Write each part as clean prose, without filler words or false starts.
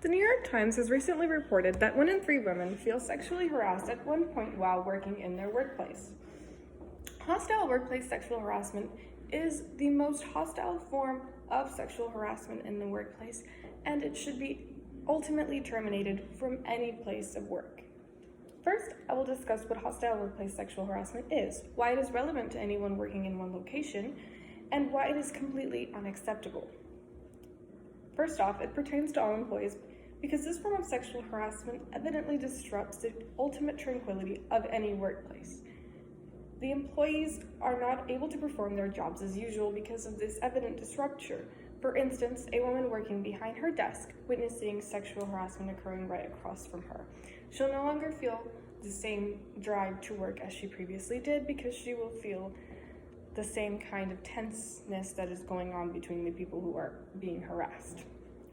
The New York Times has recently reported that 1 in 3 women feel sexually harassed at one point while working in their workplace. Hostile workplace sexual harassment is the most hostile form of sexual harassment in the workplace, and it should be ultimately terminated from any place of work. First, I will discuss what hostile workplace sexual harassment is, why it is relevant to anyone working in one location, and why it is completely unacceptable. First off, it pertains to all employees because this form of sexual harassment evidently disrupts the ultimate tranquility of any workplace. The employees are not able to perform their jobs as usual because of this evident disruption. For instance, a woman working behind her desk witnessing sexual harassment occurring right across from her. She'll no longer feel the same drive to work as she previously did because she will feel the same kind of tenseness that is going on between the people who are being harassed.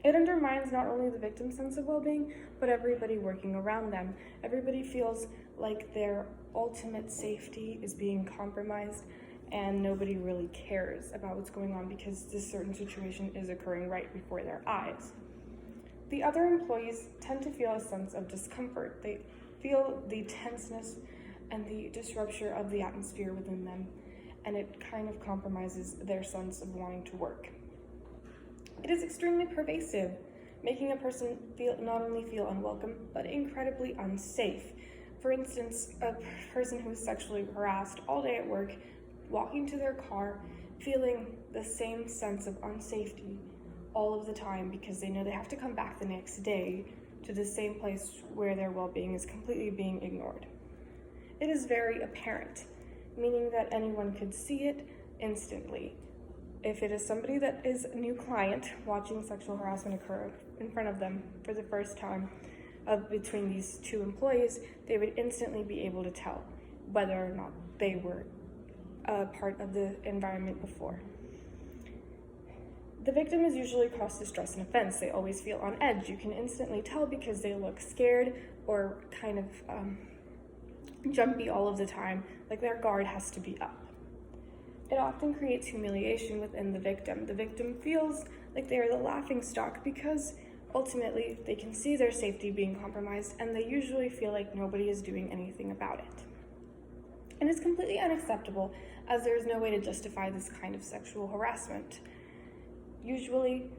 It undermines not only the victim's sense of well-being, but everybody working around them. Everybody feels like their ultimate safety is being compromised, and nobody really cares about what's going on because this certain situation is occurring right before their eyes. The other employees tend to feel a sense of discomfort. They feel the tenseness and the disruption of the atmosphere within them, and it kind of compromises their sense of wanting to work. It is extremely pervasive, making a person not only feel unwelcome, but incredibly unsafe. For instance, a person who is sexually harassed all day at work, walking to their car, feeling the same sense of unsafety all of the time because they know they have to come back the next day to the same place where their well-being is completely being ignored. It is very apparent, meaning that anyone could see it instantly. If it is somebody that is a new client watching sexual harassment occur in front of them for the first time between these two employees, they would instantly be able to tell whether or not they were a part of the environment before. The victim is usually caused distress and offense. They always feel on edge. You can instantly tell because they look scared or kind of jumpy all of the time, like their guard has to be up. It often creates humiliation within the victim. The victim feels like they are the laughingstock because ultimately they can see their safety being compromised, and they usually feel like nobody is doing anything about it. And it's completely unacceptable as there is no way to justify this kind of sexual harassment. Usually,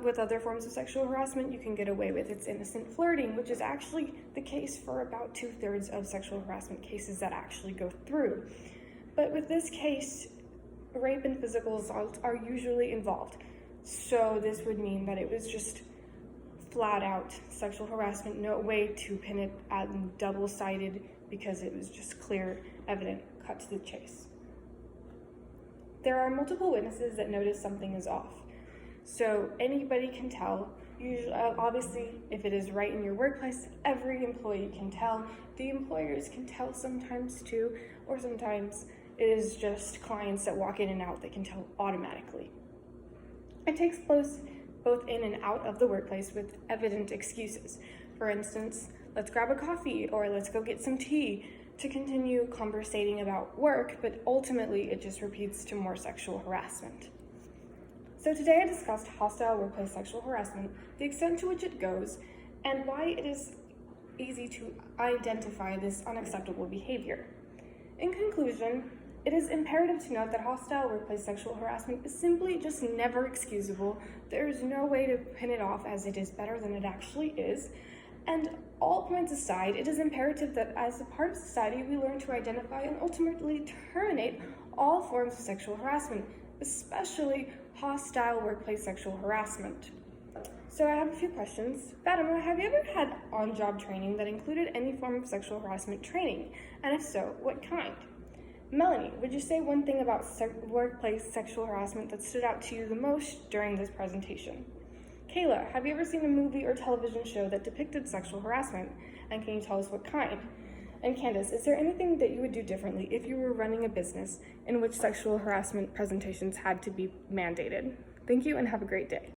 with other forms of sexual harassment, you can get away with it's innocent flirting, which is actually the case for about 2/3 of sexual harassment cases that actually go through. But with this case, rape and physical assault are usually involved. So this would mean that it was just flat out sexual harassment, no way to pin it at double-sided because it was just clear, evident, cut to the chase. There are multiple witnesses that notice something is off. So anybody can tell. Usually, obviously, if it is right in your workplace, every employee can tell. The employers can tell sometimes too, or sometimes it is just clients that walk in and out that can tell automatically. It takes place both in and out of the workplace with evident excuses. For instance, let's grab a coffee or let's go get some tea to continue conversating about work, but ultimately it just repeats to more sexual harassment. So today I discussed hostile workplace sexual harassment, the extent to which it goes, and why it is easy to identify this unacceptable behavior. In conclusion, it is imperative to note that hostile workplace sexual harassment is simply just never excusable. There is no way to pin it off as it is better than it actually is. And all points aside, it is imperative that as a part of society, we learn to identify and ultimately terminate all forms of sexual harassment, especially hostile workplace sexual harassment. So I have a few questions. Fatima, have you ever had on-job training that included any form of sexual harassment training? And if so, what kind? Melanie, would you say one thing about workplace sexual harassment that stood out to you the most during this presentation? Kayla, have you ever seen a movie or television show that depicted sexual harassment? And can you tell us what kind? And Candace, is there anything that you would do differently if you were running a business in which sexual harassment presentations had to be mandated? Thank you and have a great day.